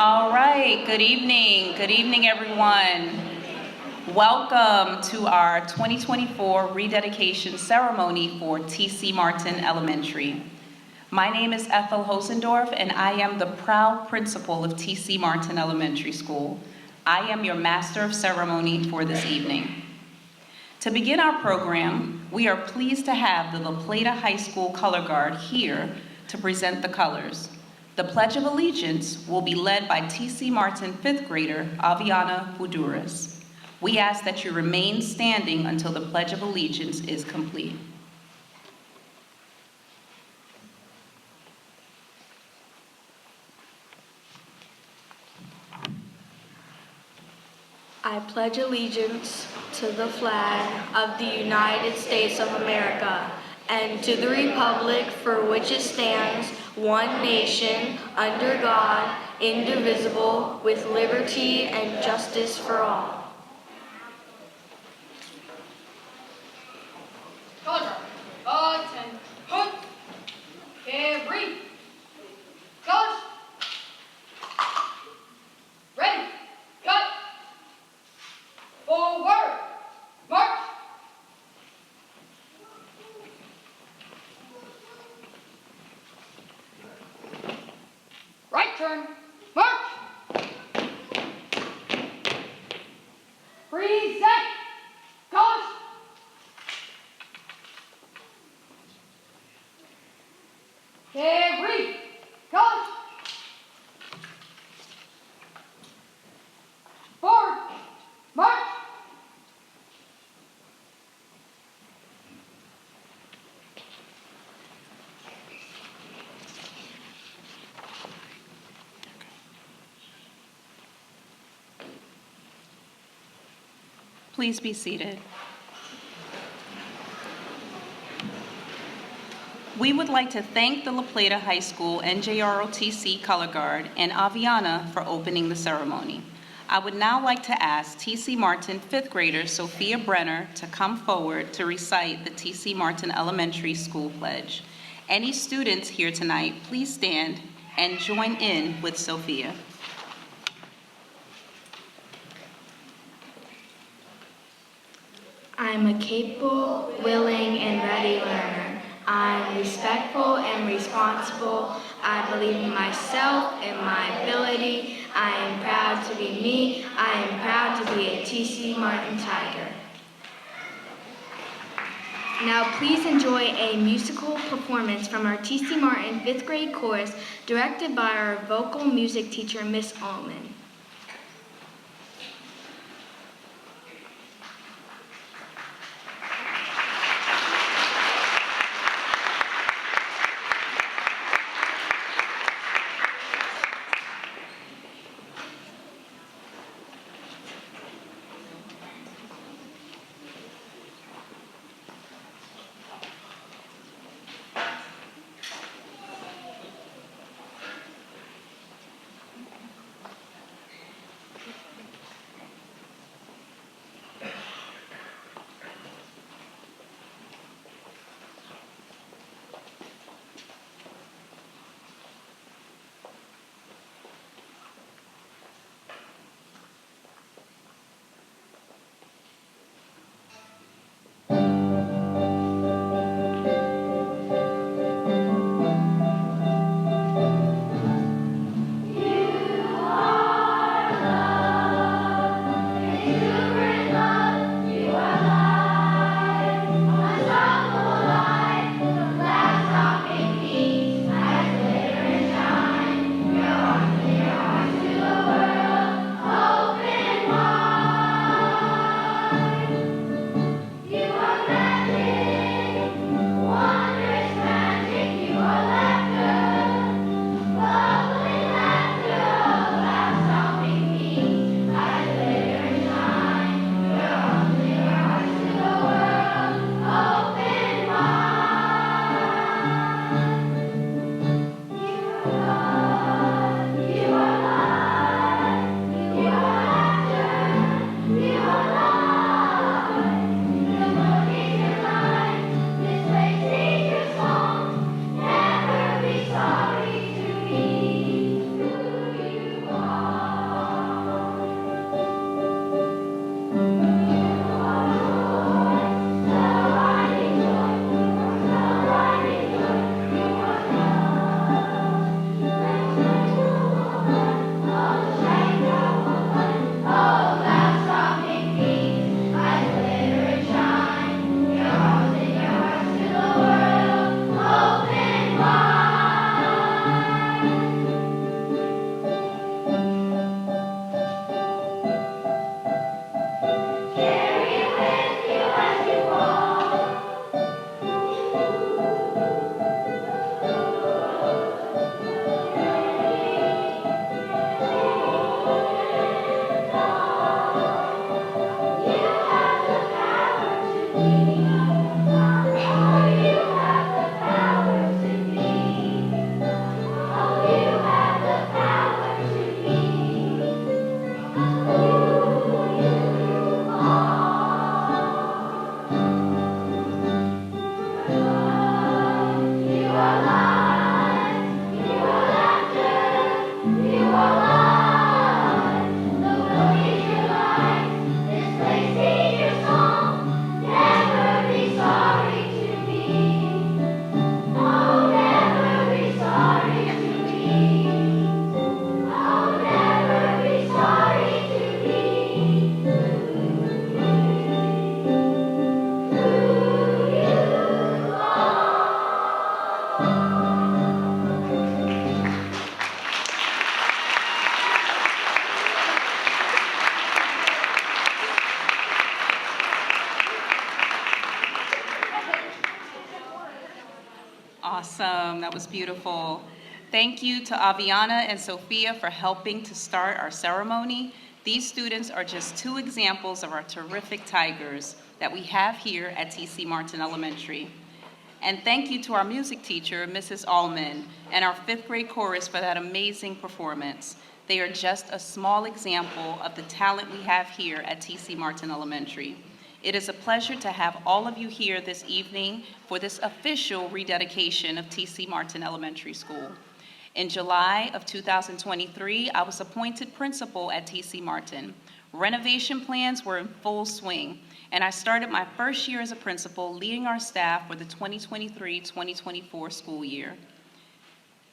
All right, good evening. Good evening, everyone. Welcome to our 2024 rededication ceremony for T.C. Martin Elementary. My name is Ethel Hosendorf, and I am the proud principal of T.C. Martin Elementary School. I am your master of ceremony for this evening. To begin our program, we are pleased to have the La Plata High School Color Guard here to present the colors. The Pledge of Allegiance will be led by T.C. Martin 5th grader Aviana Buduras. We ask that you remain standing until the Pledge of Allegiance is complete. I pledge allegiance to the flag of the United States of America and to the republic for which it stands, one nation, under God, indivisible, with liberty and justice for all. Ready, cut, forward, march. Right turn, march. Present, colors. Carry, colors. Forward, march. Please be seated. We would like to thank the La Plata High School NJROTC Color Guard and Aviana for opening the ceremony. I would now like to ask T.C. Martin 5th grader Sophia Brenner to come forward to recite the T.C. Martin Elementary School Pledge. Any students here tonight, please stand and join in with Sophia. I am a capable, willing, and ready learner. I am respectful and responsible. I believe in myself and my ability. I am proud to be me. I am proud to be a T.C. Martin Tiger. Now please enjoy a musical performance from our T.C. Martin 5th grade chorus directed by our vocal music teacher, Miss Allman. That was beautiful. Thank you to Aviana and Sophia for helping to start our ceremony. These students are just two examples of our terrific Tigers that we have here at T.C. Martin Elementary. And thank you to our music teacher, Mrs. Allman, and our fifth grade chorus for that amazing performance. They are just a small example of the talent we have here at T.C. Martin Elementary. It is a pleasure to have all of you here this evening for this official rededication of T.C. Martin Elementary School. In July of 2023, I was appointed principal at T.C. Martin. Renovation plans were in full swing, and I started my first year as a principal leading our staff for the 2023-2024 school year.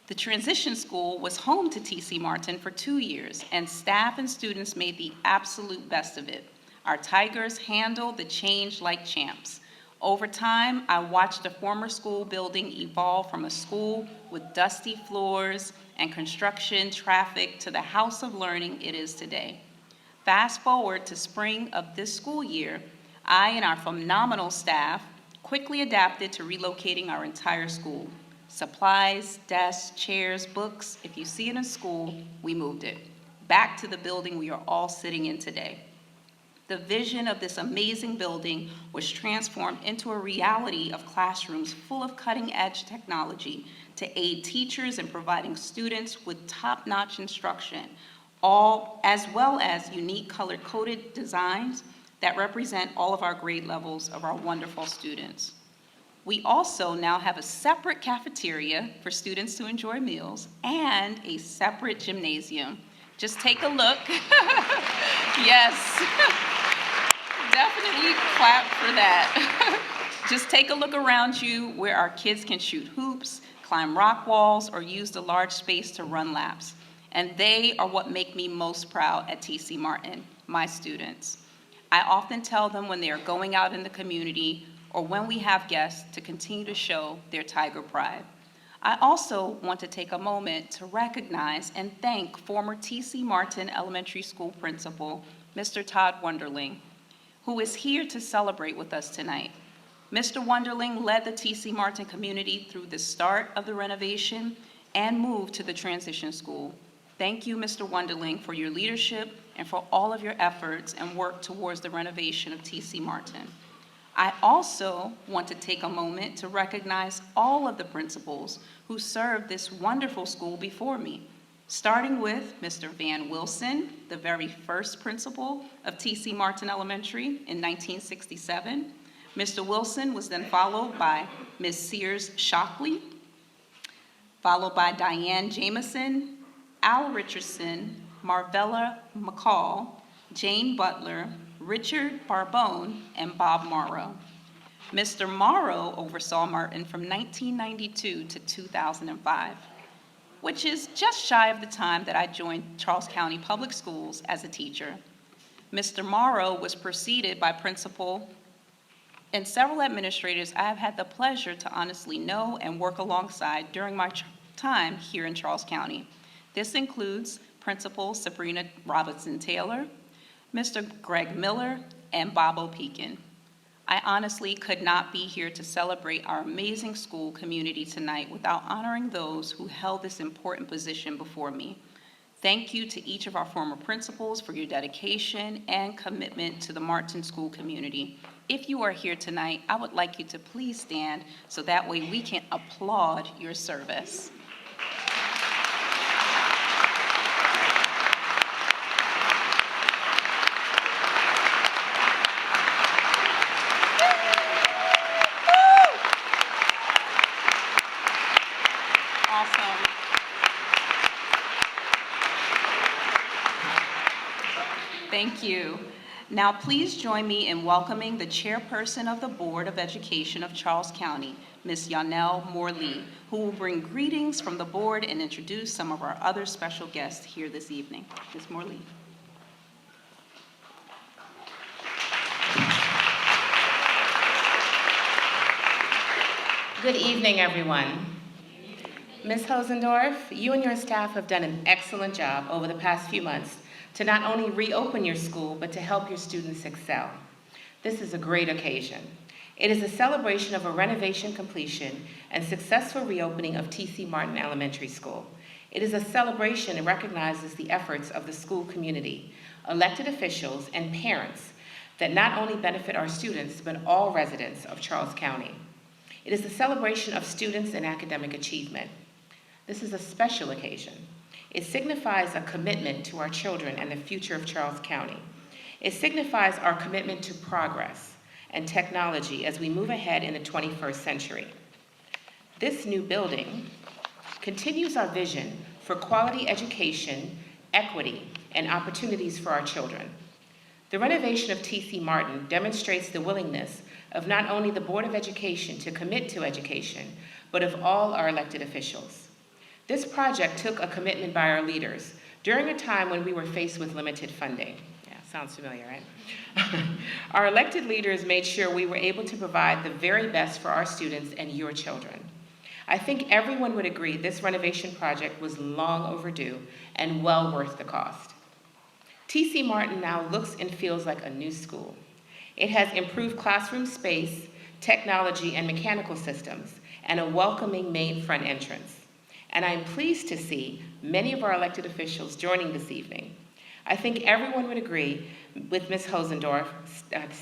The transition school was home to T.C. Martin for 2 years, and staff and students made the absolute best of it. Our Tigers handled the change like champs. Over time, I watched the former school building evolve from a school with dusty floors and construction traffic to the house of learning it is today. Fast forward to spring of this school year, I and our phenomenal staff quickly adapted to relocating our entire school. Supplies, desks, chairs, books, if you see it in school, we moved it back to the building we are all sitting in today. The vision of this amazing building was transformed into a reality of classrooms full of cutting-edge technology to aid teachers in providing students with top-notch instruction, all as well as unique color-coded designs that represent all of our grade levels of our wonderful students. We also now have a separate cafeteria for students to enjoy meals and a separate gymnasium. Just take a look. Yes. Definitely clap for that. Just take a look around you where our kids can shoot hoops, climb rock walls, or use the large space to run laps. And they are what make me most proud at T.C. Martin, my students. I often tell them when they are going out in the community or when we have guests to continue to show their Tiger pride. I also want to take a moment to recognize and thank former T.C. Martin Elementary School Principal, Mr. Todd Wonderling, who is here to celebrate with us tonight. Mr. Wonderling led the T.C. Martin community through the start of the renovation and move to the transition school. Thank you, Mr. Wonderling, for your leadership and for all of your efforts and work towards the renovation of T.C. Martin. I also want to take a moment to recognize all of the principals who served this wonderful school before me, starting with Mr. Van Wilson, the very first principal of T.C. Martin Elementary in 1967. Mr. Wilson was then followed by Ms. Sears Shockley, followed by Diane Jameson, Al Richardson, Marvella McCall, Jane Butler, Richard Barbone, and Bob Morrow. Mr. Morrow oversaw Martin from 1992 to 2005, which is just shy of the time that I joined Charles County Public Schools as a teacher. Mr. Morrow was preceded by principal and several administrators I have had the pleasure to honestly know and work alongside during my time here in Charles County. This includes Principal Sabrina Robinson-Taylor, Mr. Greg Miller, and Bob O'Pekin. I honestly could not be here to celebrate our amazing school community tonight without honoring those who held this important position before me. Thank you to each of our former principals for your dedication and commitment to the Martin School community. If you are here tonight, I would like you to please stand so that way we can applaud your service. Awesome. Thank you. Now please join me in welcoming the chairperson of the Board of Education of Charles County, Ms. Yonelle Moore-Lee, who will bring greetings from the board and introduce some of our other special guests here this evening. Ms. Moore-Lee. Good evening, everyone. Ms. Hosendorf, you and your staff have done an excellent job over the past few months to not only reopen your school, but to help your students excel. This is a great occasion. It is a celebration of a renovation completion and successful reopening of T.C. Martin Elementary School. It is a celebration that recognizes the efforts of the school community, elected officials, and parents that not only benefit our students, but all residents of Charles County. It is a celebration of students and academic achievement. This is a special occasion. It signifies a commitment to our children and the future of Charles County. It signifies our commitment to progress and technology as we move ahead in the 21st century. This new building continues our vision for quality education, equity, and opportunities for our children. The renovation of T.C. Martin demonstrates the willingness of not only the Board of Education to commit to education, but of all our elected officials. This project took a commitment by our leaders during a time when we were faced with limited funding. Yeah, sounds familiar, right? Our elected leaders made sure we were able to provide the very best for our students and your children. I think everyone would agree this renovation project was long overdue and well worth the cost. T.C. Martin now looks and feels like a new school. It has improved classroom space, technology, and mechanical systems, and a welcoming main front entrance. And I am pleased to see many of our elected officials joining this evening. I think everyone would agree with Ms. Hosendorf.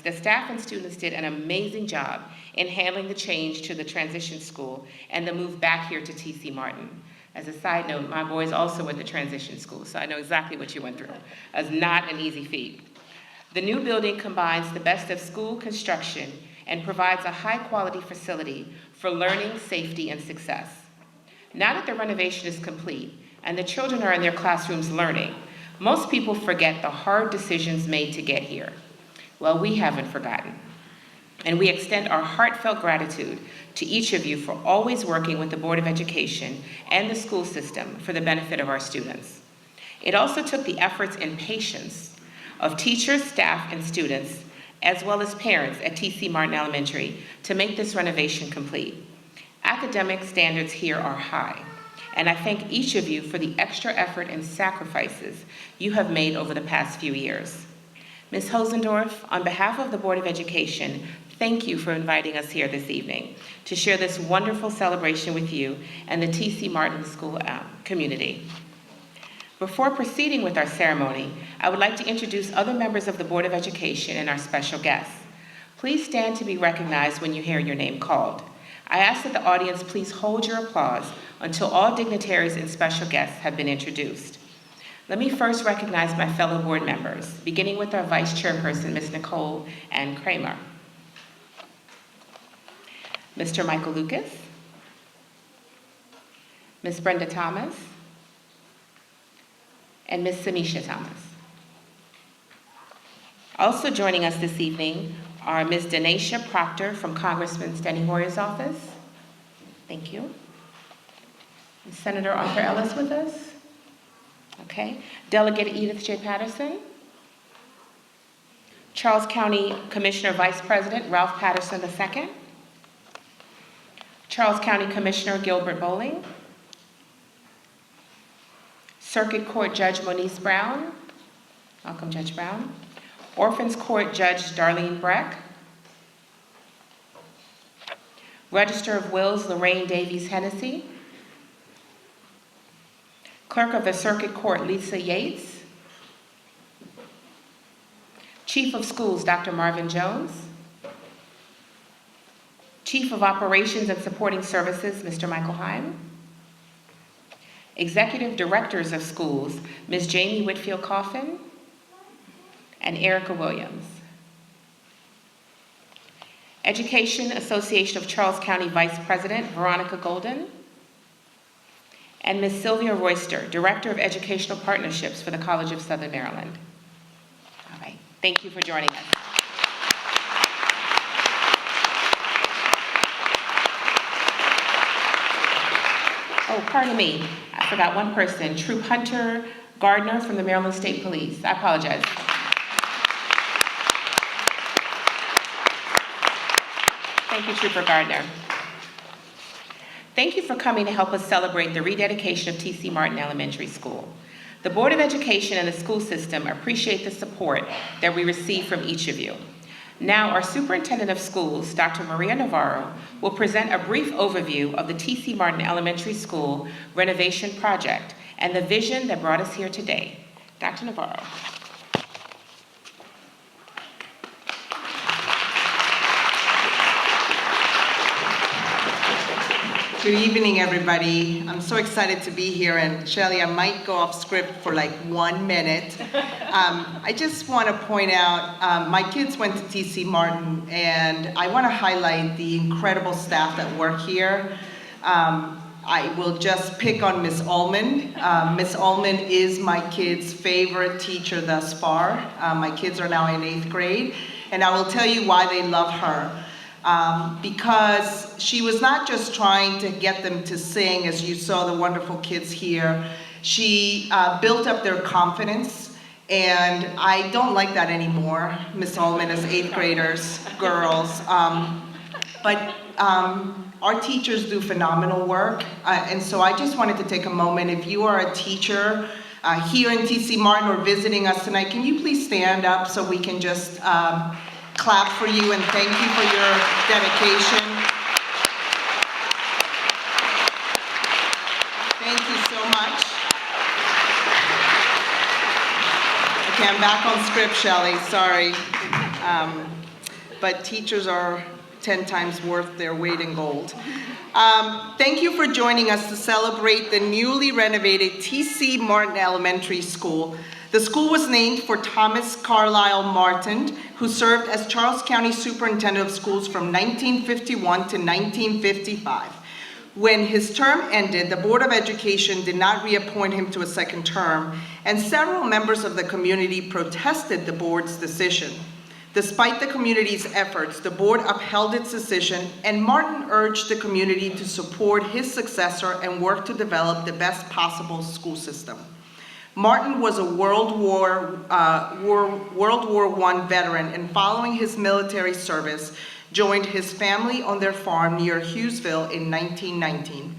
The staff and students did an amazing job in handling the change to the transition school and the move back here to T.C. Martin. As a side note, my boys also went to transition school, so I know exactly what you went through. It was not an easy feat. The new building combines the best of school construction and provides a high-quality facility for learning, safety, and success. Now that the renovation is complete and the children are in their classrooms learning, most people forget the hard decisions made to get here. Well, we haven't forgotten. And we extend our heartfelt gratitude to each of you for always working with the Board of Education and the school system for the benefit of our students. It also took the efforts and patience of teachers, staff, and students, as well as parents at T.C. Martin Elementary to make this renovation complete. Academic standards here are high, and I thank each of you for the extra effort and sacrifices you have made over the past few years. Ms. Hosendorf, on behalf of the Board of Education, thank you for inviting us here this evening to share this wonderful celebration with you and the T.C. Martin School community. Before proceeding with our ceremony, I would like to introduce other members of the Board of Education and our special guests. Please stand to be recognized when you hear your name called. I ask that the audience please hold your applause until all dignitaries and special guests have been introduced. Let me first recognize my fellow board members, beginning with our Vice Chairperson, Ms. Nicole Ann Kramer. Mr. Michael Lucas, Ms. Brenda Thomas, and Ms. Samisha Thomas. Also joining us this evening are Ms. Denisha Proctor from Congressman Steny Hoyer's office. Thank you. Is Senator Arthur Ellis with us? Okay. Delegate Edith J. Patterson. Charles County Commissioner Vice President Ralph Patterson II. Charles County Commissioner Gilbert Bowling. Circuit Court Judge Moniece Brown. Welcome, Judge Brown. Orphans Court Judge Darlene Breck. Register of Wills Lorraine Davies Hennessy. Clerk of the Circuit Court Lisa Yates. Chief of Schools Dr. Marvin Jones. Chief of Operations and Supporting Services Mr. Michael Heim. Executive Directors of Schools Ms. Jamie Whitfield Coffin and Erica Williams. Education Association of Charles County Vice President Veronica Golden, and Ms. Sylvia Royster, Director of Educational Partnerships for the College of Southern Maryland. All right, thank you for joining us. Oh, pardon me, I forgot one person, Troop Hunter Gardner from the Maryland State Police. I apologize. Thank you, Trooper Gardner. Thank you for coming to help us celebrate the rededication of T.C. Martin Elementary School. The Board of Education and the school system appreciate the support that we receive from each of you. Now, our Superintendent of Schools, Dr. Maria Navarro, will present a brief overview of the T.C. Martin Elementary School renovation project and the vision that brought us here today. Dr. Navarro. Good evening, everybody. I'm so excited to be here, and Shelley, I might go off script for like 1 minute. I just want to point out, my kids went to T.C. Martin, and I want to highlight the incredible staff that work here. I will just pick on Ms. Ullman. Ms. Ullman is my kids' favorite teacher thus far. My kids are now in 8th grade, and I will tell you why they love her. Because she was not just trying to get them to sing, as you saw the wonderful kids here. She built up their confidence, and I don't like that anymore, Ms. Ullman, as 8th graders, girls. But our teachers do phenomenal work, and so I just wanted to take a moment. If you are a teacher here in T.C. Martin or visiting us tonight, can you please stand up so we can just clap for you and thank you for your dedication. Thank you so much. Okay, I'm back on script, Shelley, sorry. But teachers are 10 times worth their weight in gold. Thank you for joining us to celebrate the newly renovated T.C. Martin Elementary School. The school was named for Thomas Carlisle Martin, who served as Charles County Superintendent of Schools from 1951 to 1955. When his term ended, the Board of Education did not reappoint him to a second term, and several members of the community protested the board's decision. Despite the community's efforts, the board upheld its decision, and Martin urged the community to support his successor and work to develop the best possible school system. Martin was a World War I veteran, and following his military service, joined his family on their farm near Hughesville in 1919.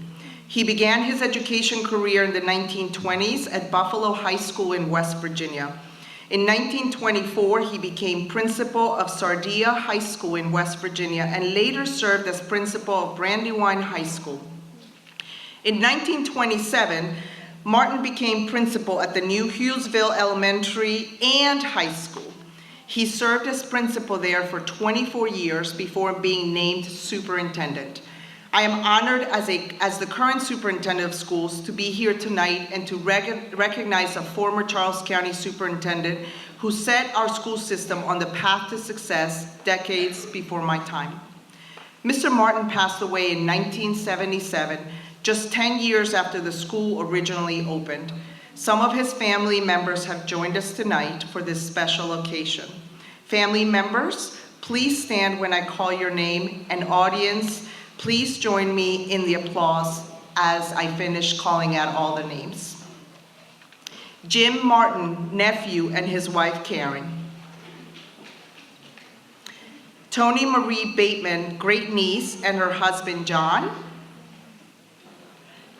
He began his education career in the 1920s at Buffalo High School in West Virginia. In 1924, he became principal of Sardia High School in West Virginia and later served as principal of Brandywine High School. In 1927, Martin became principal at the new Hughesville Elementary and High School. He served as principal there for 24 years before being named superintendent. I am honored as the current superintendent of schools to be here tonight and to recognize a former Charles County superintendent who set our school system on the path to success decades before my time. Mr. Martin passed away in 1977, just 10 years after the school originally opened. Some of his family members have joined us tonight for this special occasion. Family members, please stand when I call your name, and audience, please join me in the applause as I finish calling out all the names. Jim Martin, nephew, and his wife Karen. Tony Marie Bateman, great niece, and her husband John.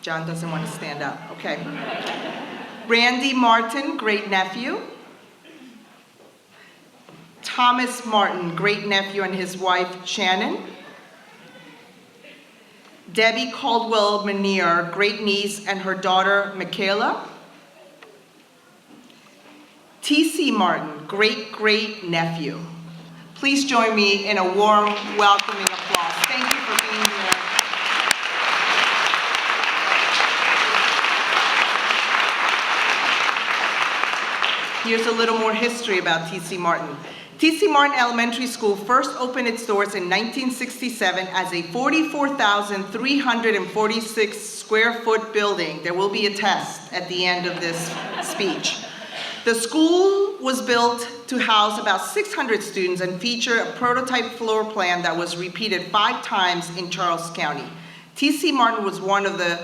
John doesn't want to stand up, okay. Randy Martin, great nephew. Thomas Martin, great nephew, and his wife Shannon. Debbie Caldwell Manier, great niece, and her daughter Michaela. T.C. Martin, great nephew. Please join me in a warm, welcoming applause. Thank you for being here. Here's a little more history about T.C. Martin. T.C. Martin Elementary School first opened its doors in 1967 as a 44,346 square foot building. There will be a test at the end of this speech. The school was built to house about 600 students and feature a prototype floor plan that was repeated 5 times in Charles County. T.C. Martin was one of the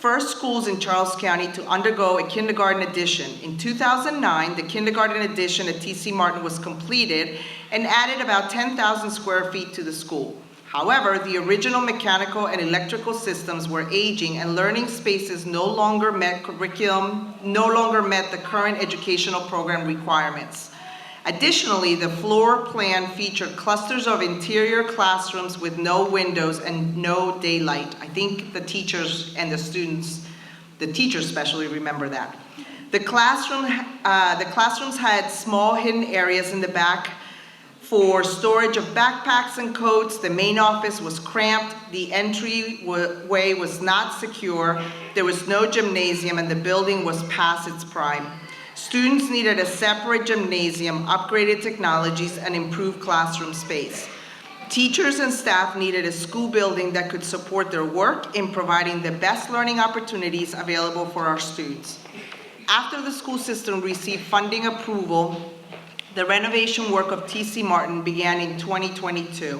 first schools in Charles County to undergo a kindergarten addition. In 2009, the kindergarten addition at T.C. Martin was completed and added about 10,000 square feet to the school. However, the original mechanical and electrical systems were aging and learning spaces no longer met the current educational program requirements. Additionally, the floor plan featured clusters of interior classrooms with no windows and no daylight. I think the teachers and the students, the teachers especially, remember that. The classrooms had small hidden areas in the back for storage of backpacks and coats. The main office was cramped. The entryway was not secure. There was no gymnasium, and the building was past its prime. Students needed a separate gymnasium, upgraded technologies, and improved classroom space. Teachers and staff needed a school building that could support their work in providing the best learning opportunities available for our students. After the school system received funding approval, the renovation work of TC Martin began in 2022.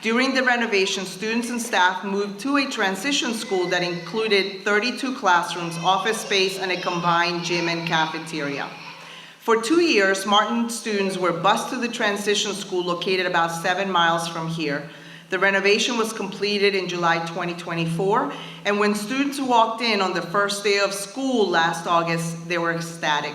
During the renovation, students and staff moved to a transition school that included 32 classrooms, office space, and a combined gym and cafeteria. For 2 years, Martin students were bused to the transition school located about 7 miles from here. The renovation was completed in July 2024, and when students walked in on the first day of school last August, they were ecstatic.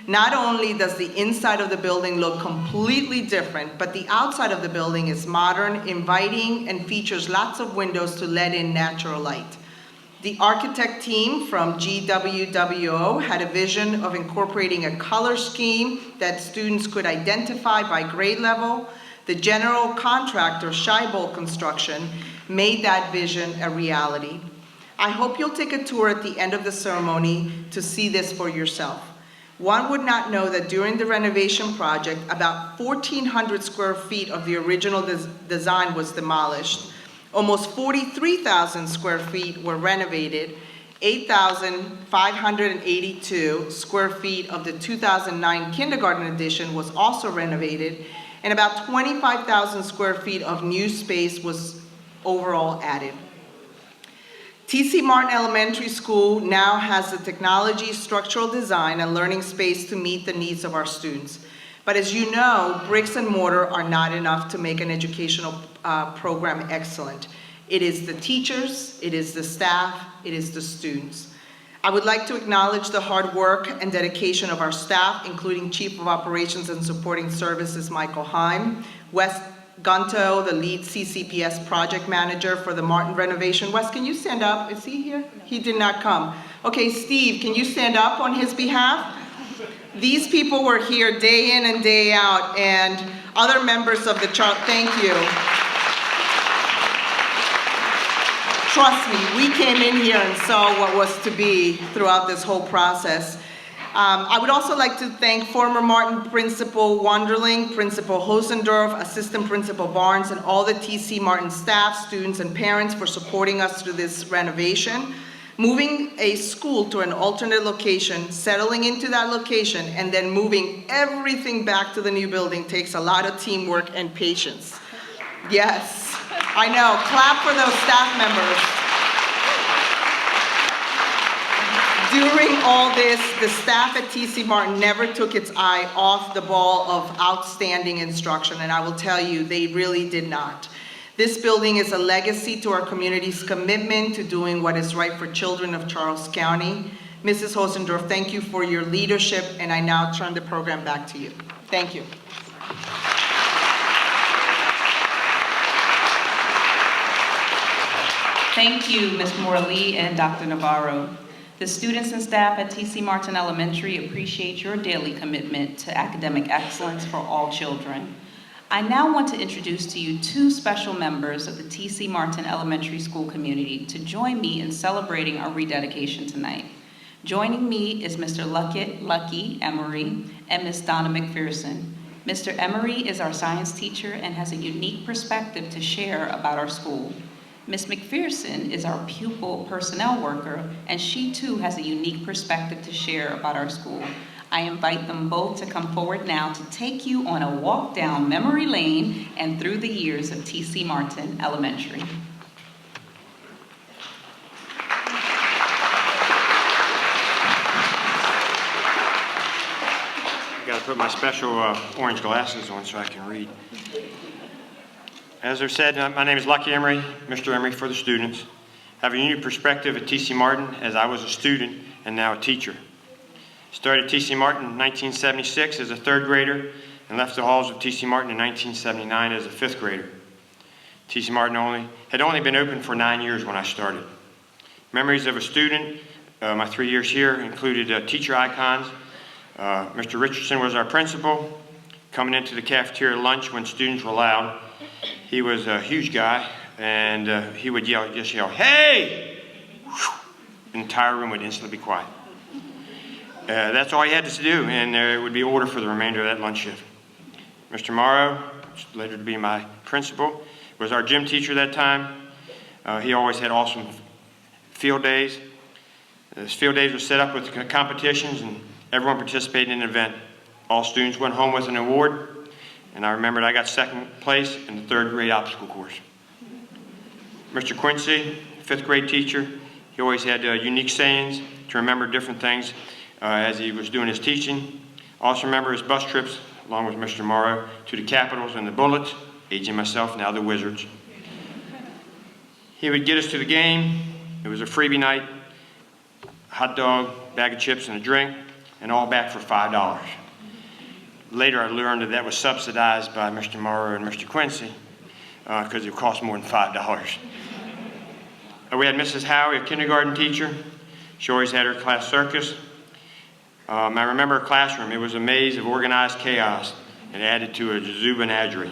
Not only does the inside of the building look completely different, but the outside of the building is modern, inviting, and features lots of windows to let in natural light. The architect team from GWWO had a vision of incorporating a color scheme that students could identify by grade level. The general contractor, Scheibel Construction, made that vision a reality. I hope you'll take a tour at the end of the ceremony to see this for yourself. One would not know that during the renovation project, about 1,400 square feet of the original design was demolished. Almost 43,000 square feet were renovated. 8,582 square feet of the 2009 kindergarten edition was also renovated, and about 25,000 square feet of new space was overall added. TC Martin Elementary School now has the technology, structural design, and learning space to meet the needs of our students. But as you know, bricks and mortar are not enough to make an educational program excellent. It is the teachers, it is the staff, it is the students. I would like to acknowledge the hard work and dedication of our staff, including Chief of Operations and Supporting Services, Michael Heim, Wes Gunto, the lead CCPS project manager for the Martin renovation. Wes, can you stand up? Is he here? He did not come. Okay, Steve, can you stand up on his behalf? These people were here day in and day out, and other members of the thank you. Trust me, we came in here and saw what was to be throughout this whole process. I would also like to thank former Martin Principal Wanderling, Principal Hosendorf, Assistant Principal Barnes, and all the TC Martin staff, students, and parents for supporting us through this renovation. Moving a school to an alternate location, settling into that location, and then moving everything back to the new building takes a lot of teamwork and patience. Yes, I know. Clap for those staff members. During all this, the staff at TC Martin never took its eye off the ball of outstanding instruction, and I will tell you, they really did not. This building is a legacy to our community's commitment to doing what is right for children of Charles County. Mrs. Hosendorf, thank you for your leadership, and I now turn the program back to you. Thank you. Thank you, Ms. Morley and Dr. Navarro. The students and staff at TC Martin Elementary appreciate your daily commitment to academic excellence for all children. I now want to introduce to you two special members of the TC Martin Elementary School community to join me in celebrating our rededication tonight. Joining me is Mr. Lucky Emery and Ms. Donna McPherson. Mr. Emery is our science teacher and has a unique perspective to share about our school. Ms. McPherson is our pupil personnel worker, and she too has a unique perspective to share about our school. I invite them both to come forward now to take you on a walk down memory lane and through the years of TC Martin Elementary. I've got to put my special orange glasses on so I can read. As I've said, my name is Lucky Emery, Mr. Emery for the students. I have a unique perspective at TC Martin as I was a student and now a teacher. Started at TC Martin in 1976 as a third grader, and left the halls of T.C. Martin in 1979 as a 5th grader. T.C. Martin had only been open for 9 years when I started. Memories of a student, my 3 years here included teacher icons. Mr. Richardson was our principal, coming into the cafeteria lunch when students were allowed. He was a huge guy, and he would just yell, "Hey!" The entire room would instantly be quiet. That's all he had to do, and it would be order for the remainder of that lunch shift. Mr. Morrow, later to be my principal, was our gym teacher that time. He always had awesome field days. His field days were set up with competitions, and everyone participated in an event. All students went home with an award, and I remembered I got 2nd place in the 3rd grade obstacle course. Mr. Quincy, 5th grade teacher, he always had unique sayings to remember different things as he was doing his teaching. Also remember his bus trips, along with Mr. Morrow, to the Capitals and the Bullets, aging myself, now the Wizards. He would get us to the game. It was a freebie night, hot dog, bag of chips, and a drink, and all back for $5. Later I learned that was subsidized by Mr. Morrow and Mr. Quincy because it cost more than $5. We had Mrs. Howie, a kindergarten teacher. She always had her class circus. I remember her classroom. It was a maze of organized chaos and added to a zoo menagerie.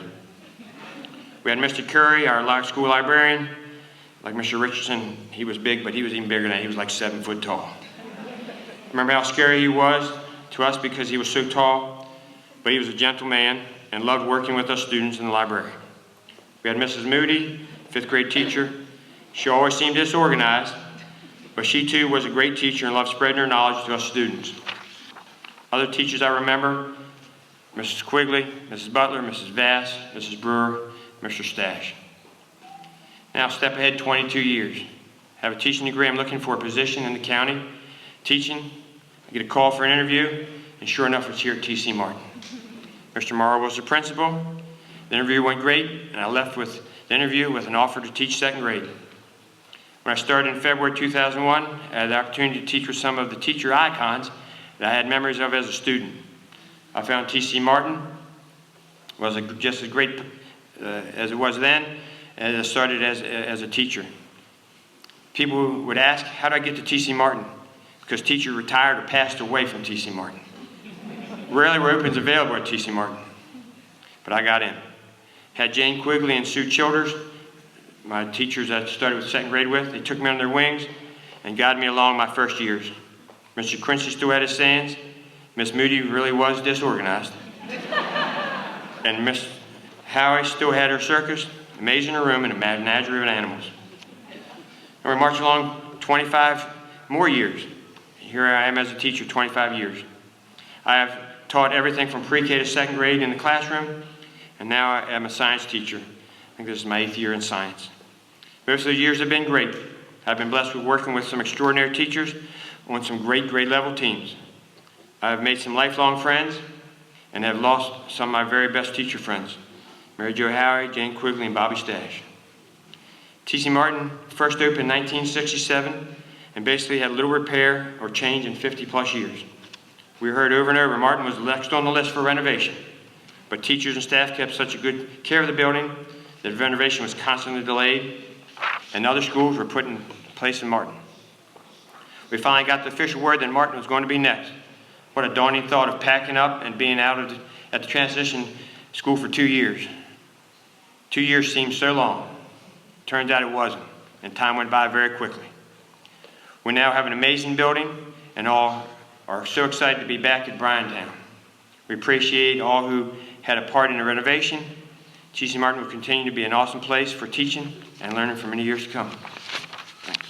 We had Mr. Curry, our school librarian. Like Mr. Richardson, he was big, but he was even bigger than that. He was like 7 foot tall. Remember how scary he was to us because he was so tall? But he was a gentle man and loved working with us students in the library. We had Mrs. Moody, 5th grade teacher. She always seemed disorganized, but she too was a great teacher and loved spreading her knowledge to us students. Other teachers I remember, Mrs. Quigley, Mrs. Butler, Mrs. Vass, Mrs. Brewer, Mr. Stash. Now step ahead 22 years. I have a teaching degree. I'm looking for a position in the county teaching. I get a call for an interview, and sure enough, it's here at T.C. Martin. Mr. Morrow was the principal. The interview went great, and I left with the interview with an offer to teach 2nd grade. When I started in February 2001, I had the opportunity to teach with some of the teacher icons that I had memories of as a student. I found T.C. Martin was just as great as it was then, as I started as a teacher. People would ask, how did I get to T.C. Martin? Because teachers retired or passed away from T.C. Martin. Rarely were opens available at T.C. Martin, but I got in. Had Jane Quigley and Sue Childers, my teachers I started with 2nd grade with. They took me under their wings and guided me along my first years. Mr. Quincy still had his sayings. Miss Moody really was disorganized. And Miss Howie still had her circus, amazing her room, and a menagerie of animals. And we marched along 25 more years. Here I am as a teacher, 25 years. I have taught everything from pre-K to 2nd grade in the classroom, and now I am a science teacher. I think this is my 8th year in science. Most of the years have been great. I've been blessed with working with some extraordinary teachers on some great grade level teams. I've made some lifelong friends and have lost some of my very best teacher friends. Mary Jo Howie, Jane Quigley, and Bobby Stash. T.C. Martin first opened in 1967 and basically had little repair or change in 50 plus years. We heard over and over Martin was next on the list for renovation, but teachers and staff kept such a good care of the building that renovation was constantly delayed and other schools were put in place in Martin. We finally got the official word that Martin was going to be next. What a daunting thought of packing up and being out at the transition school for 2 years. 2 years seemed so long. Turns out it wasn't, and time went by very quickly. We now have an amazing building, and all are so excited to be back at Bryantown. We appreciate all who had a part in the renovation. T.C. Martin will continue to be an awesome place for teaching and learning for many years to come. Thanks.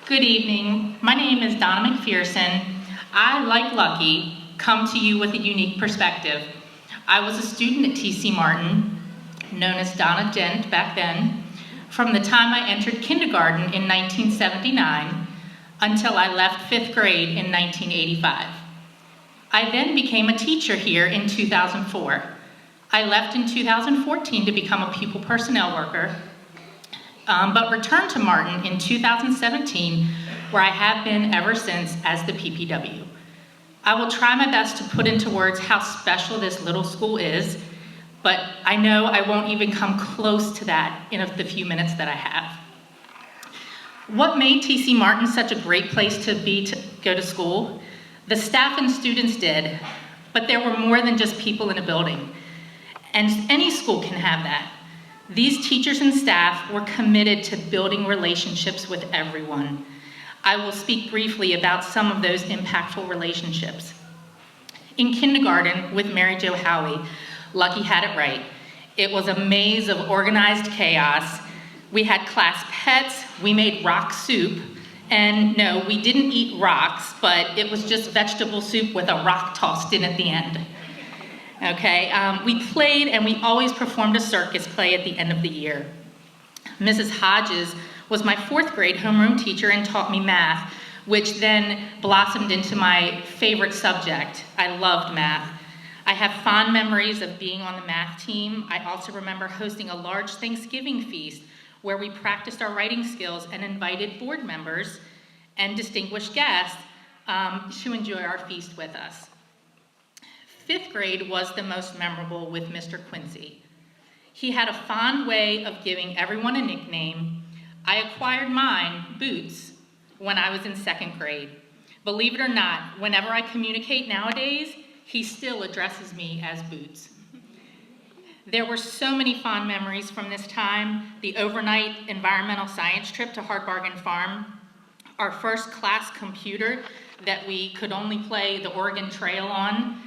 Good evening. My name is Donna McPherson. I, like Lucky, come to you with a unique perspective. I was a student at T.C. Martin, known as Donna Dent back then, from the time I entered kindergarten in 1979 until I left 5th grade in 1985. I then became a teacher here in 2004. I left in 2014 to become a pupil personnel worker. but returned to Martin in 2017, where I have been ever since as the PPW. I will try my best to put into words how special this little school is, but I know I won't even come close to that in the few minutes that I have. What made TC Martin such a great place to go to school? The staff and students did, but there were more than just people in a building. And any school can have that. These teachers and staff were committed to building relationships with everyone. I will speak briefly about some of those impactful relationships. In kindergarten with Mary Jo Howie, Lucky had it right. It was a maze of organized chaos. We had class pets, we made rock soup, and no, we didn't eat rocks, but it was just vegetable soup with a rock tossed in at the end. Okay, we played and we always performed a circus play at the end of the year. Mrs. Hodges was my 4th grade homeroom teacher and taught me math, which then blossomed into my favorite subject. I loved math. I have fond memories of being on the math team. I also remember hosting a large Thanksgiving feast where we practiced our writing skills and invited board members and distinguished guests to enjoy our feast with us. 5th grade was the most memorable with Mr. Quincy. He had a fond way of giving everyone a nickname. I acquired mine, Boots, when I was in 2nd grade. Believe it or not, whenever I communicate nowadays, he still addresses me as Boots. There were so many fond memories from this time: the overnight environmental science trip to Hard Bargain Farm, our first class computer that we could only play the Oregon Trail on,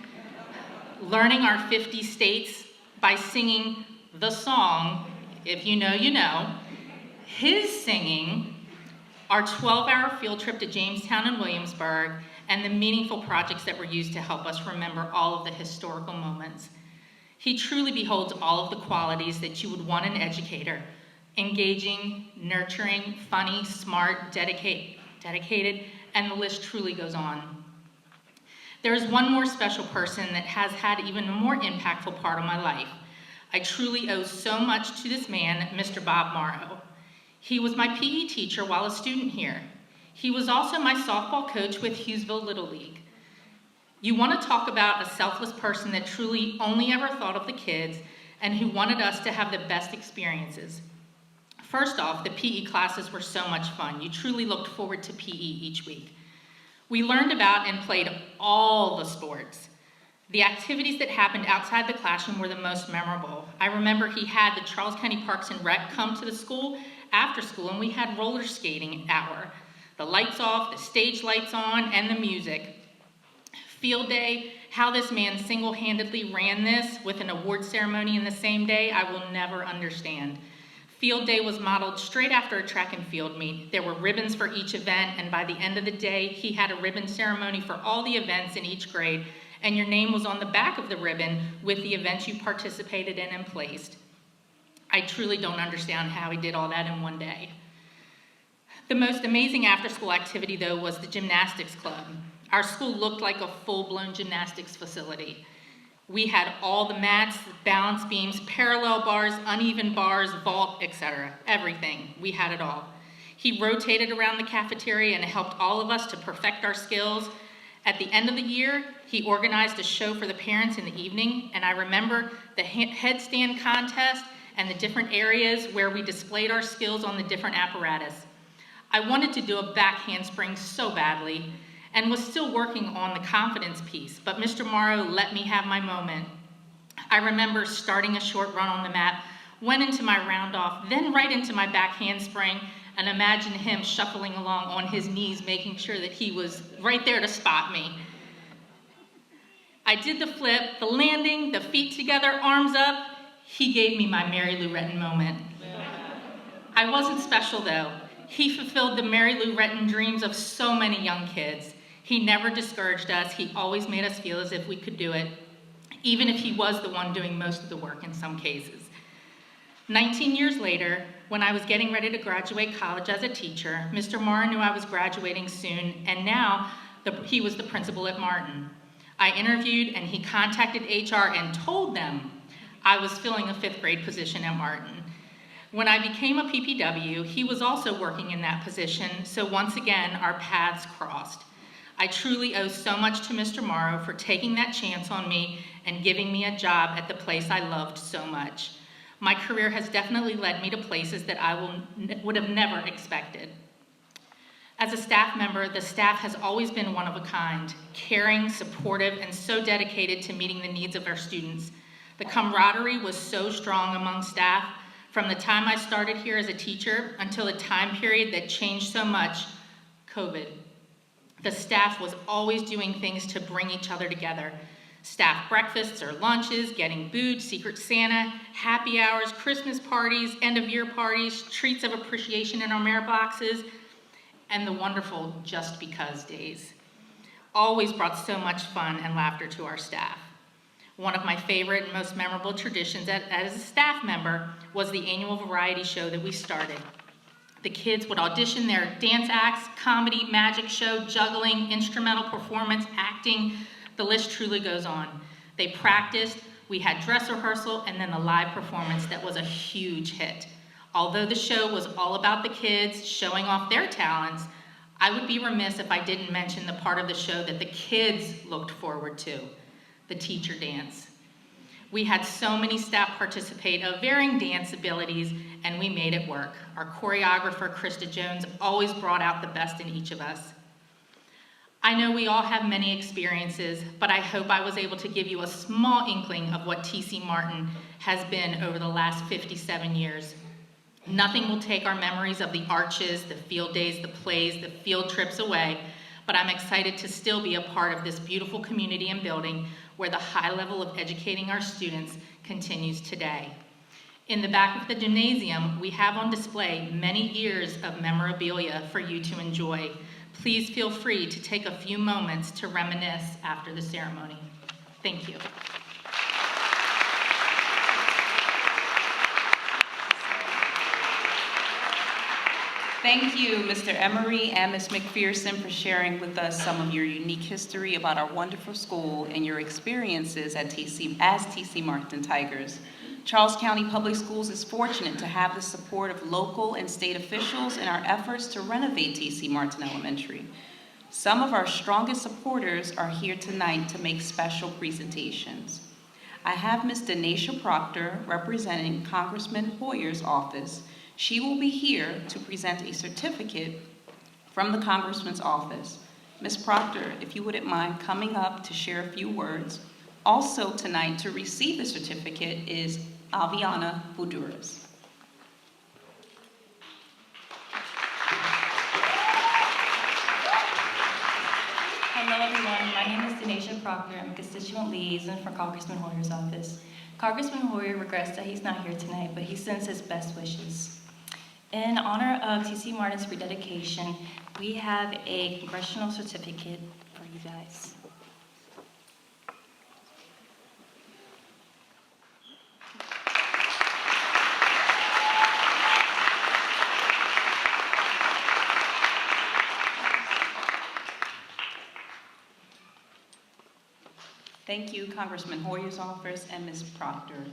learning our 50 states by singing the song, If You Know, You Know, his singing, our 12-hour field trip to Jamestown and Williamsburg, and the meaningful projects that were used to help us remember all of the historical moments. He truly beholds all of the qualities that you would want in an educator: engaging, nurturing, funny, smart, dedicated, and the list truly goes on. There is one more special person that has had even a more impactful part of my life. I truly owe so much to this man, Mr. Bob Morrow. He was my PE teacher while a student here. He was also my softball coach with Hughesville Little League. You want to talk about a selfless person that truly only ever thought of the kids and who wanted us to have the best experiences. First off, the PE classes were so much fun. You truly looked forward to PE each week. We learned about and played all the sports. The activities that happened outside the classroom were the most memorable. I remember he had the Charles County Parks and Rec come to the school after school, and we had roller skating hour. The lights off, the stage lights on, and the music. Field day, how this man single-handedly ran this with an award ceremony in the same day, I will never understand. Field day was modeled straight after a track and field meet. There were ribbons for each event, and by the end of the day, he had a ribbon ceremony for all the events in each grade, and your name was on the back of the ribbon with the events you participated in and placed. I truly don't understand how he did all that in one day. The most amazing after-school activity, though, was the gymnastics club. Our school looked like a full-blown gymnastics facility. We had all the mats, balance beams, parallel bars, uneven bars, vault, etc. Everything. We had it all. He rotated around the cafeteria and helped all of us to perfect our skills. At the end of the year, he organized a show for the parents in the evening, and I remember the headstand contest and the different areas where we displayed our skills on the different apparatus. I wanted to do a back handspring so badly and was still working on the confidence piece, but Mr. Morrow let me have my moment. I remember starting a short run on the mat, went into my round off, then right into my back handspring, and imagine him shuffling along on his knees, making sure that he was right there to spot me. I did the flip, the landing, the feet together, arms up. He gave me my Mary Lou Retton moment. I wasn't special though. He fulfilled the Mary Lou Retton dreams of so many young kids. He never discouraged us. He always made us feel as if we could do it, even if he was the one doing most of the work in some cases. 19 years later, when I was getting ready to graduate college as a teacher, Mr. Morrow knew I was graduating soon, and now he was the principal at Martin. I interviewed, and he contacted HR and told them I was filling a 5th grade position at Martin. When I became a PPW, he was also working in that position, so once again, our paths crossed. I truly owe so much to Mr. Morrow for taking that chance on me and giving me a job at the place I loved so much. My career has definitely led me to places that I would have never expected. As a staff member, the staff has always been one of a kind, caring, supportive, and so dedicated to meeting the needs of our students. The camaraderie was so strong among staff from the time I started here as a teacher until a time period that changed so much, COVID. The staff was always doing things to bring each other together. Staff breakfasts or lunches, getting booed, Secret Santa, happy hours, Christmas parties, end-of-year parties, treats of appreciation in our mailboxes, and the wonderful Just Because days. Always brought so much fun and laughter to our staff. One of my favorite and most memorable traditions as a staff member was the annual variety show that we started. The kids would audition their dance acts, comedy, magic show, juggling, instrumental performance, acting, the list truly goes on. They practiced, we had dress rehearsal, and then the live performance that was a huge hit. Although the show was all about the kids showing off their talents, I would be remiss if I didn't mention the part of the show that the kids looked forward to, the teacher dance. We had so many staff participate of varying dance abilities, and we made it work. Our choreographer, Krista Jones, always brought out the best in each of us. I know we all have many experiences, but I hope I was able to give you a small inkling of what TC Martin has been over the last 57 years. Nothing will take our memories of the arches, the field days, the plays, the field trips away, but I'm excited to still be a part of this beautiful community and building where the high level of educating our students continues today. In the back of the gymnasium, we have on display many years of memorabilia for you to enjoy. Please feel free to take a few moments to reminisce after the ceremony. Thank you. Thank you, Mr. Emery and Ms. McPherson, for sharing with us some of your unique history about our wonderful school and your experiences at TC Martin Tigers. Charles County Public Schools is fortunate to have the support of local and state officials in our efforts to renovate TC Martin Elementary. Some of our strongest supporters are here tonight to make special presentations. I have Ms. Denisha Proctor representing Congressman Hoyer's office. She will be here to present a certificate from the Congressman's office. Ms. Proctor, if you wouldn't mind coming up to share a few words. Also tonight to receive the certificate is Aviana Buduras. Hello everyone, my name is Denisha Proctor. I'm a constituent liaison for Congressman Hoyer's office. Congressman Hoyer regrets that he's not here tonight, but he sends his best wishes. In honor of TC Martin's rededication, we have a congressional certificate for you guys. Thank you, Congressman Hoyer's office and Ms. Proctor.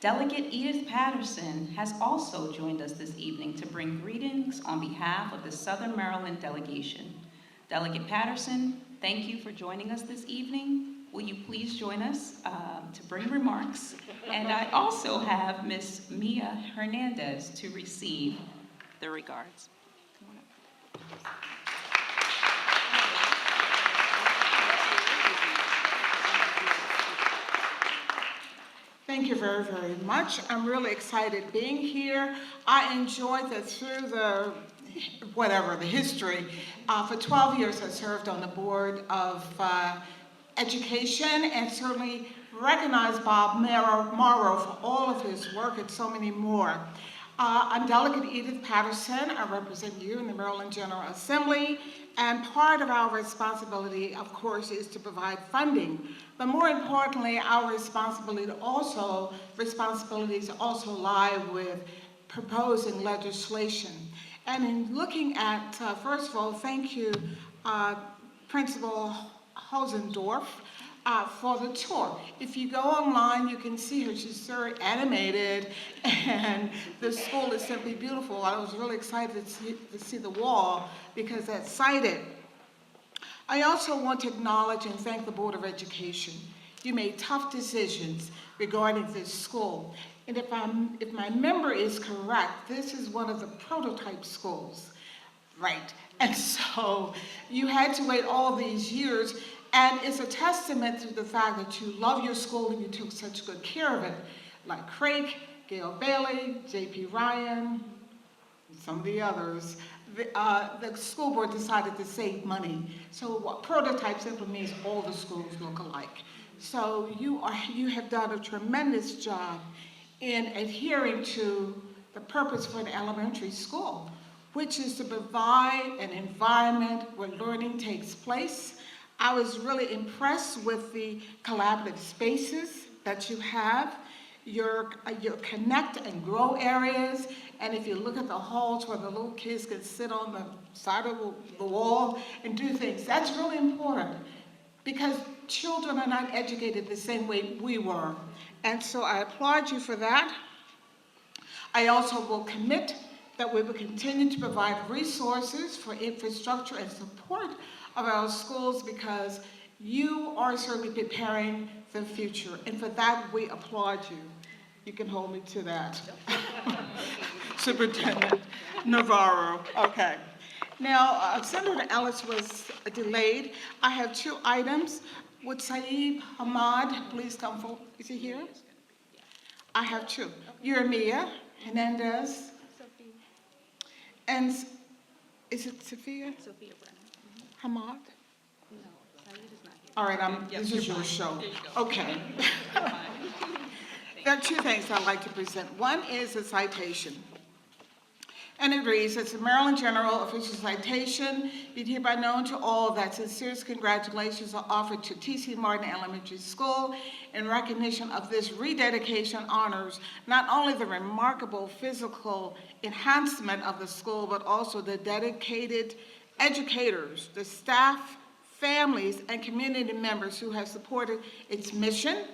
Delegate Edith Patterson has also joined us this evening to bring greetings on behalf of the Southern Maryland delegation. Delegate Patterson, thank you for joining us this evening. Will you please join us to bring remarks? And I also have Ms. Mia Hernandez to receive the regards. Come on up. Thank you very, very much. I'm really excited being here. I enjoyed that through the history. For 12 years, I served on the Board of Education and certainly recognize Bob Morrow for all of his work and so many more. I'm Delegate Edith Patterson. I represent you in the Maryland General Assembly, and part of our responsibility, of course, is to provide funding. But more importantly, our responsibilities also lie with proposing legislation. And in looking at, first of all, thank you, Principal Hosendorf, for the tour. If you go online, you can see her. She's very animated, and the school is simply beautiful. I was really excited to see the wall because that's cited. I also want to acknowledge and thank the Board of Education. You made tough decisions regarding this school. And if my memory is correct, this is one of the prototype schools, right? And so you had to wait all these years, and it's a testament to the fact that you love your school and you took such good care of it. Like Craig, Gail Bailey, J.P. Ryan, and some of the others, the school board decided to save money. So what prototype simply means all the schools look alike. So you have done a tremendous job in adhering to the purpose for an elementary school, which is to provide an environment where learning takes place. I was really impressed with the collaborative spaces that you have, your connect and grow areas, and if you look at the halls where the little kids can sit on the side of the wall and do things, that's really important because children are not educated the same way we were. And so I applaud you for that. I also will commit that we will continue to provide resources for infrastructure and support of our schools because you are certainly preparing the future. And for that, we applaud you. You can hold me to that. Superintendent Navarro. Okay. Now, Senator Ellis was delayed. I have 2 items. Would Saeed Hamad please come forward? Is he here? I have 2. Yermia Hernandez. And is it Sophia? Sophia Brennan. Hamad? No, Saeed is not here. All right, this is your show. Okay. There are 2 things I'd like to present. One is a citation. And it reads, it's a Maryland General Official Citation. Be it hereby known to all that sincerest congratulations are offered to T.C. Martin Elementary School in recognition of this rededication honors not only the remarkable physical enhancement of the school, but also the dedicated educators, the staff, families, and community members who have supported its mission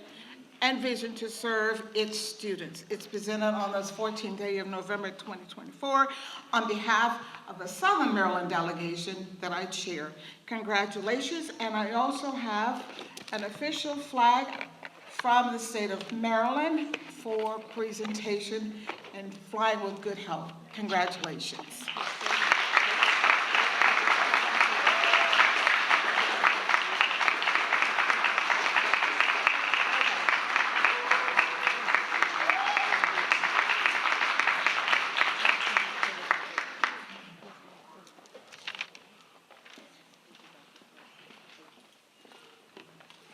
and vision to serve its students. It's presented on this 14th day of November 2024 on behalf of the Southern Maryland delegation that I chair. Congratulations, and I also have an official flag from the state of Maryland for presentation and flying with good health. Congratulations.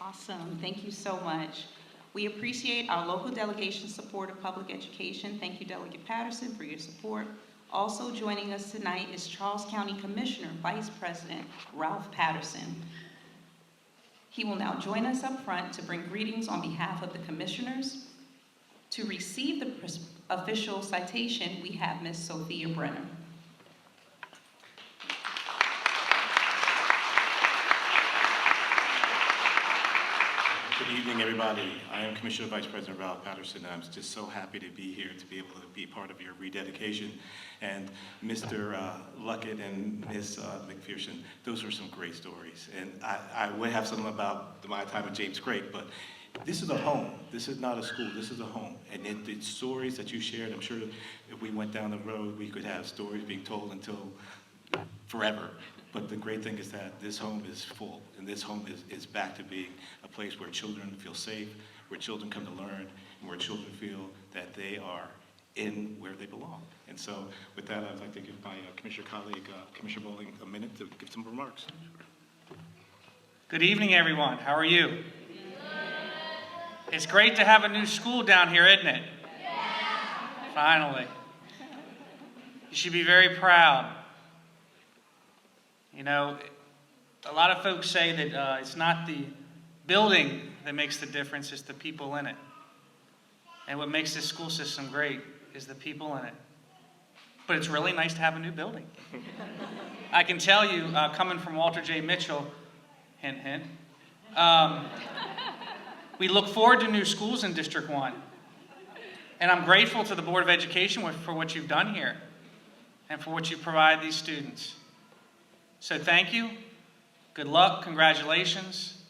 Awesome, thank you so much. We appreciate our local delegation's support of public education. Thank you, Delegate Patterson, for your support. Also joining us tonight is Charles County Commissioner, Vice President Ralph Patterson. He will now join us up front to bring greetings on behalf of the commissioners. To receive the official citation, we have Ms. Sophia Brenner. Good evening, everybody. I am Commissioner Vice President Ralph Patterson, and I'm just so happy to be here to be able to be part of your rededication. And Mr. Luckett and Ms. McPherson, those were some great stories. And I would have something about my time with James Craig, but this is a home. This is not a school. This is a home. And the stories that you shared, I'm sure if we went down the road, we could have stories being told until forever. But the great thing is that this home is full, and this home is back to being a place where children feel safe, where children come to learn, and where children feel that they are in where they belong. And so with that, I'd like to give my Commissioner colleague, Commissioner Bowling, a minute to give some remarks. Good evening, everyone. How are you? It's great to have a new school down here, isn't it? Finally. You should be very proud. You know, a lot of folks say that it's not the building that makes the difference, it's the people in it. And what makes this school system great is the people in it. But it's really nice to have a new building. I can tell you, coming from Walter J. Mitchell, hint, hint, We look forward to new schools in District 1. And I'm grateful to the Board of Education for what you've done here and for what you provide these students. So thank you, good luck, congratulations,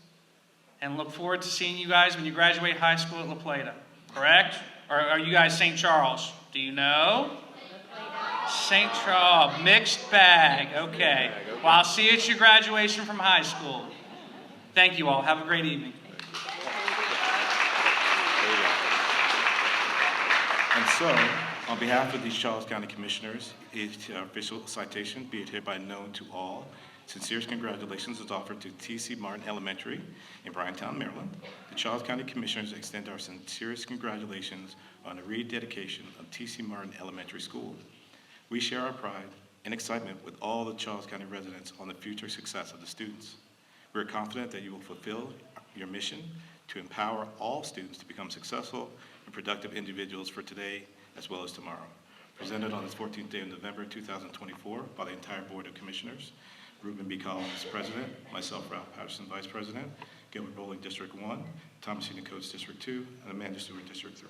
and look forward to seeing you guys when you graduate high school at La Plata, correct? Or are you guys St. Charles? Do you know? St. Charles, mixed bag, okay. Well, I'll see you at your graduation from high school. Thank you all, have a great evening. And so, on behalf of the Charles County Commissioners, each official citation be it hereby known to all. Sincerest congratulations is offered to T.C. Martin Elementary in Bryantown, Maryland. The Charles County Commissioners extend our sincerest congratulations on the rededication of T.C. Martin Elementary School. We share our pride and excitement with all the Charles County residents on the future success of the students. We are confident that you will fulfill your mission to empower all students to become successful and productive individuals for today as well as tomorrow. Presented on this 14th day of November 2024 by the entire Board of Commissioners. Ruben B. Collins, President, myself, Ralph Patterson, Vice President, Gilbert Bowling, District 1, Thomas Eden Coates, District 2, and Amanda Stewart, District 3.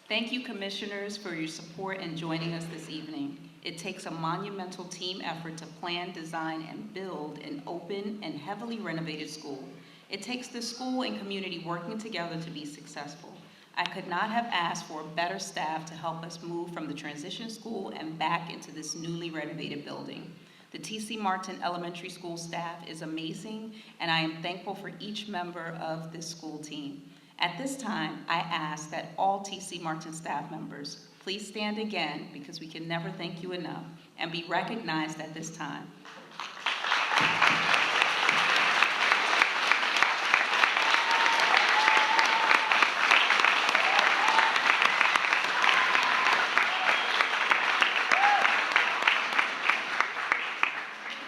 Thank you, Commissioners, for your support and joining us this evening. It takes a monumental team effort to plan, design, and build an open and heavily renovated school. It takes the school and community working together to be successful. I could not have asked for a better staff to help us move from the transition school and back into this newly renovated building. The T.C. Martin Elementary School staff is amazing, and I am thankful for each member of this school team. At this time, I ask that all T.C. Martin staff members please stand again, because we can never thank you enough, and be recognized at this time.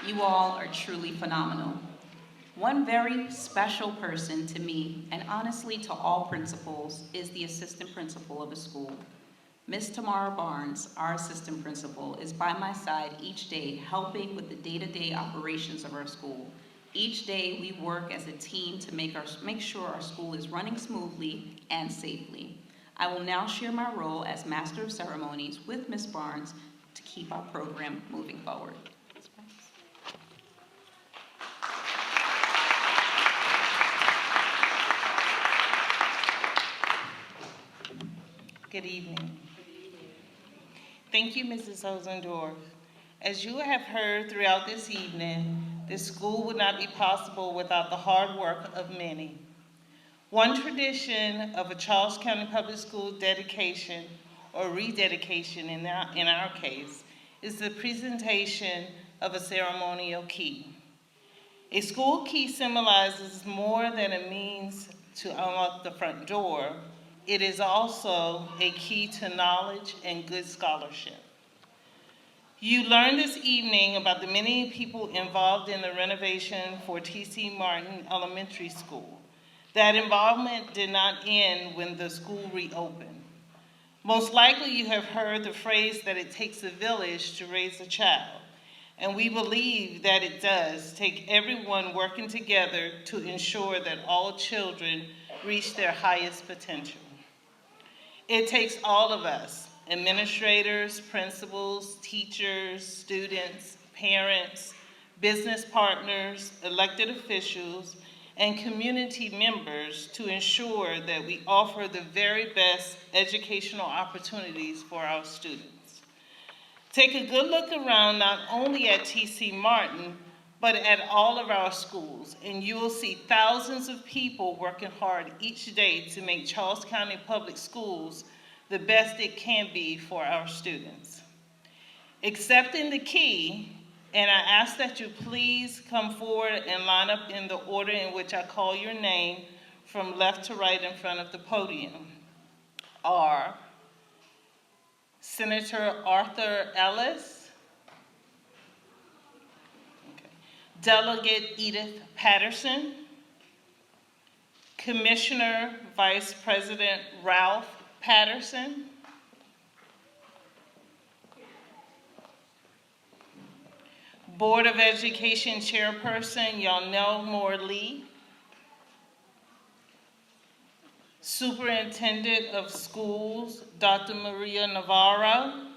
You all are truly phenomenal. One very special person to me, and honestly to all principals, is the assistant principal of a school. Miss Tamara Barnes, our assistant principal, is by my side each day helping with the day-to-day operations of our school. Each day we work as a team to make sure our school is running smoothly and safely. I will now share my role as Master of Ceremonies with Miss Barnes to keep our program moving forward. Good evening. Thank you, Mrs. Hosendorf. As you have heard throughout this evening, this school would not be possible without the hard work of many. One tradition of a Charles County Public School dedication, or rededication in our case, is the presentation of a ceremonial key. A school key symbolizes more than a means to unlock the front door. It is also a key to knowledge and good scholarship. You learned this evening about the many people involved in the renovation for T.C. Martin Elementary School. That involvement did not end when the school reopened. Most likely you have heard the phrase that it takes a village to raise a child, and we believe that it does take everyone working together to ensure that all children reach their highest potential. It takes all of us, administrators, principals, teachers, students, parents, business partners, elected officials, and community members to ensure that we offer the very best educational opportunities for our students. Take a good look around not only at T.C. Martin, but at all of our schools, and you will see thousands of people working hard each day to make Charles County Public Schools the best it can be for our students. Accepting the key, and I ask that you please come forward and line up in the order in which I call your name from left to right in front of the podium, are Senator Arthur Ellis, Delegate Edith Patterson, Commissioner Vice President Ralph Patterson, Board of Education Chairperson Yarnell Moore-Lee, Superintendent of Schools Dr. Maria Navarro,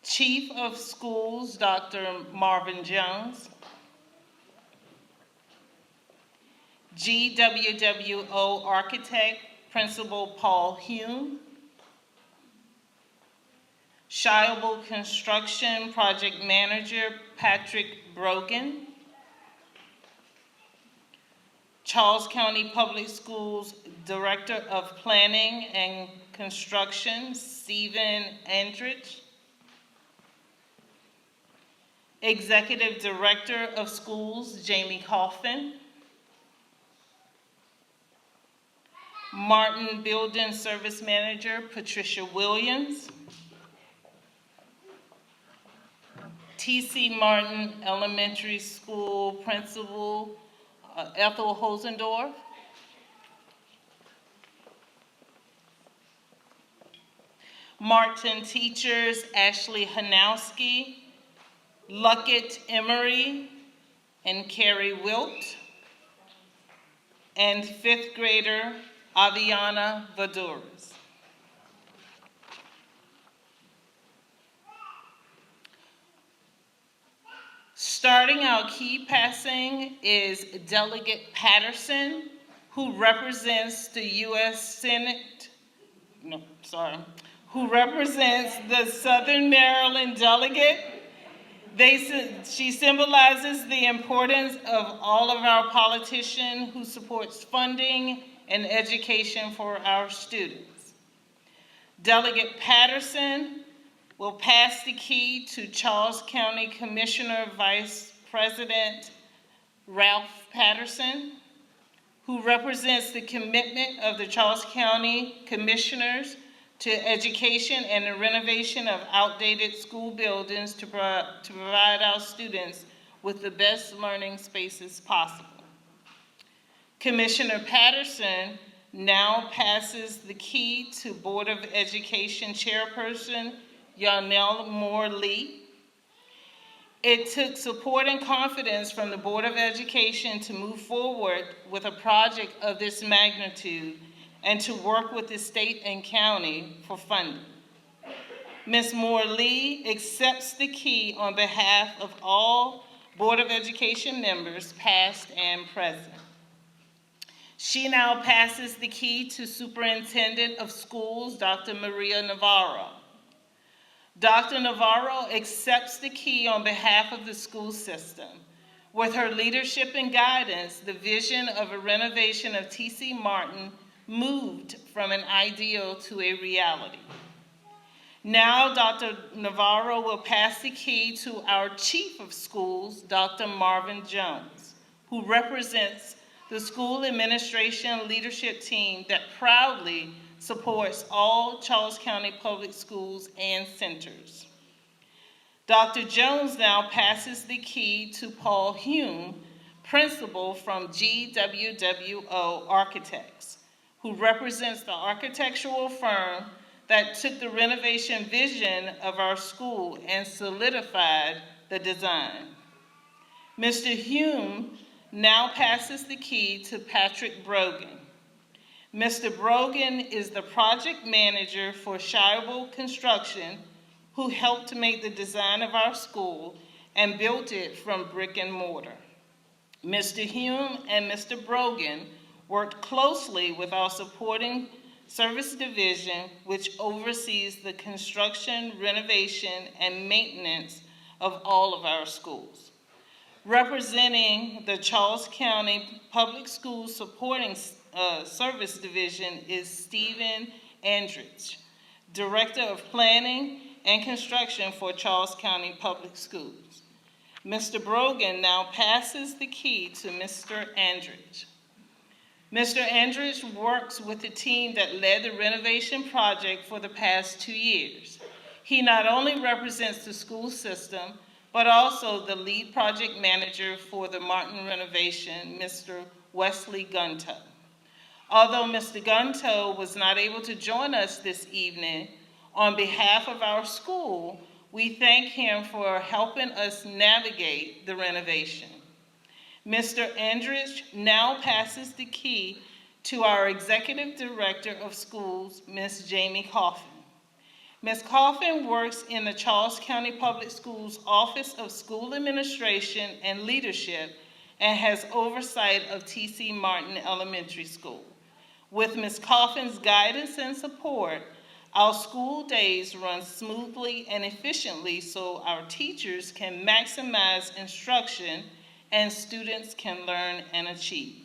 Chief of Schools Dr. Marvin Jones, GWWO Architect Principal Paul Hume, Shiable Construction Project Manager Patrick Brogan, Charles County Public Schools Director of Planning and Construction Stephen Andrich, Executive Director of Schools Jamie Coffin, Martin Building Service Manager Patricia Williams, T.C. Martin Elementary School Principal Ethel Hosendorf, Martin teachers Ashley Hanowski, Luckett Emery, and Carrie Wilt, and fifth grader Aviana Vaduras. Starting our key passing is Delegate Patterson, who represents the U.S. Senate, who represents the Southern Maryland delegate. She symbolizes the importance of all of our politicians who supports funding and education for our students. Delegate Patterson will pass the key to Charles County Commissioner Vice President Ralph Patterson, who represents the commitment of the Charles County Commissioners to education and the renovation of outdated school buildings to provide our students with the best learning spaces possible. Commissioner Patterson now passes the key to Board of Education Chairperson Yarnell Moore-Lee. It took support and confidence from the Board of Education to move forward with a project of this magnitude and to work with the state and county for funding. Ms. Moore-Lee accepts the key on behalf of all Board of Education members, past and present. She now passes the key to Superintendent of Schools, Dr. Maria Navarro. Dr. Navarro accepts the key on behalf of the school system. With her leadership and guidance, the vision of a renovation of T.C. Martin moved from an ideal to a reality. Now, Dr. Navarro will pass the key to our Chief of Schools, Dr. Marvin Jones, who represents the school administration leadership team that proudly supports all Charles County Public Schools and centers. Dr. Jones now passes the key to Paul Hume, principal from GWWO Architects, who represents the architectural firm that took the renovation vision of our school and solidified the design. Mr. Hume now passes the key to Patrick Brogan. Mr. Brogan is the project manager for Shiable Construction, who helped to make the design of our school and built it from brick and mortar. Mr. Hume and Mr. Brogan worked closely with our supporting service division, which oversees the construction, renovation, and maintenance of all of our schools. Representing the Charles County Public Schools Supporting Service Division is Stephen Andrich, Director of Planning and Construction for Charles County Public Schools. Mr. Brogan now passes the key to Mr. Andrich. Mr. Andrich works with the team that led the renovation project for the past 2 years. He not only represents the school system, but also the lead project manager for the Martin renovation, Mr. Wesley Gunto. Although Mr. Gunto was not able to join us this evening, on behalf of our school, we thank him for helping us navigate the renovation. Mr. Andrich now passes the key to our Executive Director of Schools, Ms. Jamie Coffin. Ms. Coffin works in the Charles County Public Schools Office of School Administration and Leadership and has oversight of T.C. Martin Elementary School. With Ms. Coffin's guidance and support, our school days run smoothly and efficiently so our teachers can maximize instruction and students can learn and achieve.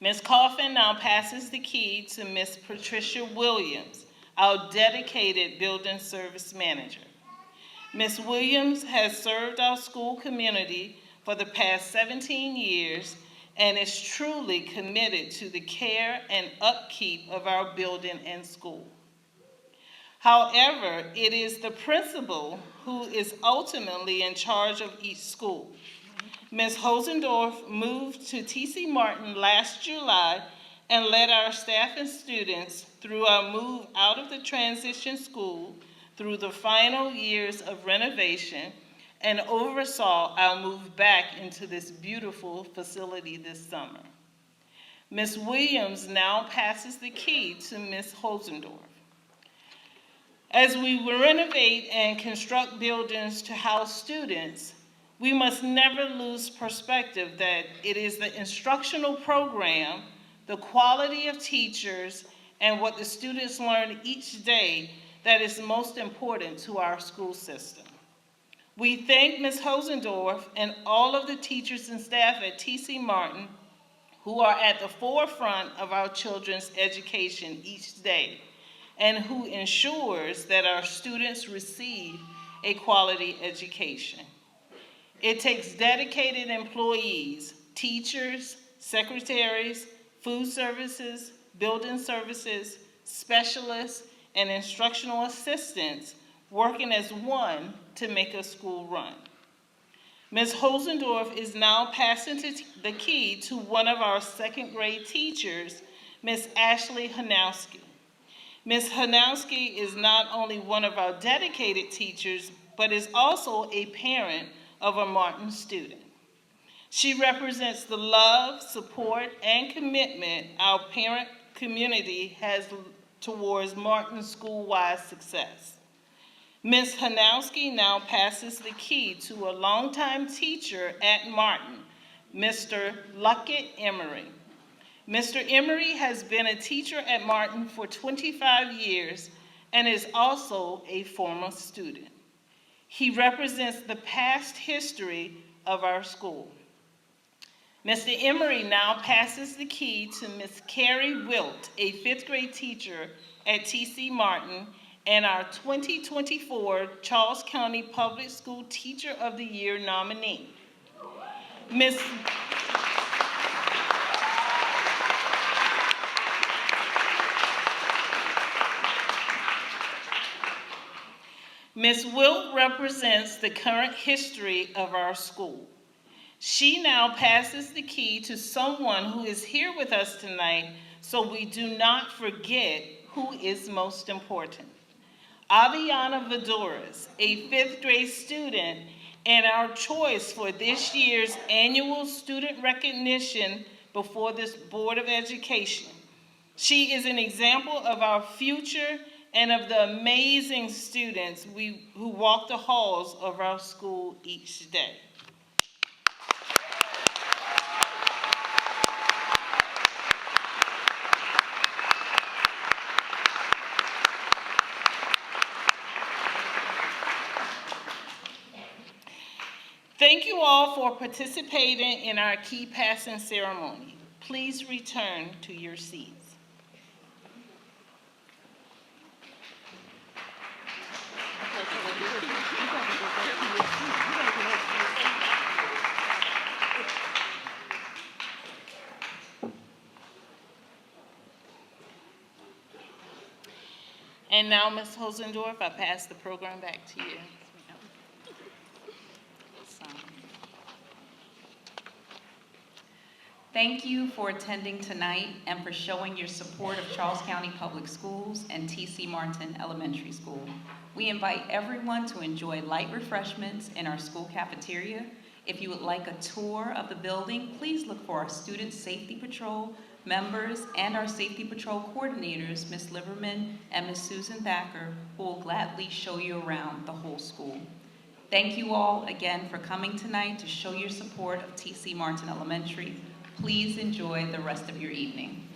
Ms. Coffin now passes the key to Ms. Patricia Williams, our dedicated building service manager. Ms. Williams has served our school community for the past 17 years and is truly committed to the care and upkeep of our building and school. However, it is the principal who is ultimately in charge of each school. Ms. Hosendorf moved to T.C. Martin last July and led our staff and students through our move out of the transition school through the final years of renovation and oversaw our move back into this beautiful facility this summer. Ms. Williams now passes the key to Ms. Hosendorf. As we renovate and construct buildings to house students, we must never lose perspective that it is the instructional program, the quality of teachers, and what the students learn each day that is most important to our school system. We thank Ms. Hosendorf and all of the teachers and staff at T.C. Martin who are at the forefront of our children's education each day and who ensures that our students receive a quality education. It takes dedicated employees, teachers, secretaries, food services, building services, specialists, and instructional assistants working as one to make a school run. Ms. Hosendorf is now passing the key to one of our second grade teachers, Ms. Ashley Hanowski. Ms. Hanowski is not only one of our dedicated teachers, but is also a parent of a Martin student. She represents the love, support, and commitment our parent community has towards Martin's school-wide success. Ms. Hanowski now passes the key to a longtime teacher at Martin, Mr. Luckett Emery. Mr. Emery has been a teacher at Martin for 25 years and is also a former student. He represents the past history of our school. Mr. Emery now passes the key to Ms. Carrie Wilt, a fifth grade teacher at T.C. Martin and our 2024 Charles County Public School Teacher of the Year nominee. Ms. Wilt represents the current history of our school. She now passes the key to someone who is here with us tonight so we do not forget who is most important. Aviana Vaduras, a fifth grade student and our choice for this year's annual student recognition before this Board of Education. She is an example of our future and of the amazing students who walk the halls of our school each day. Thank you all for participating in our key passing ceremony. Please return to your seats. And now, Ms. Hosendorf, I pass the program back to you. Thank you for attending tonight and for showing your support of Charles County Public Schools and T.C. Martin Elementary School. We invite everyone to enjoy light refreshments in our school cafeteria. If you would like a tour of the building, please look for our Student Safety Patrol members and our Safety Patrol coordinators, Ms. Liverman and Ms. Susan Thacker, who will gladly show you around the whole school. Thank you all again for coming tonight to show your support of T.C. Martin Elementary. Please enjoy the rest of your evening.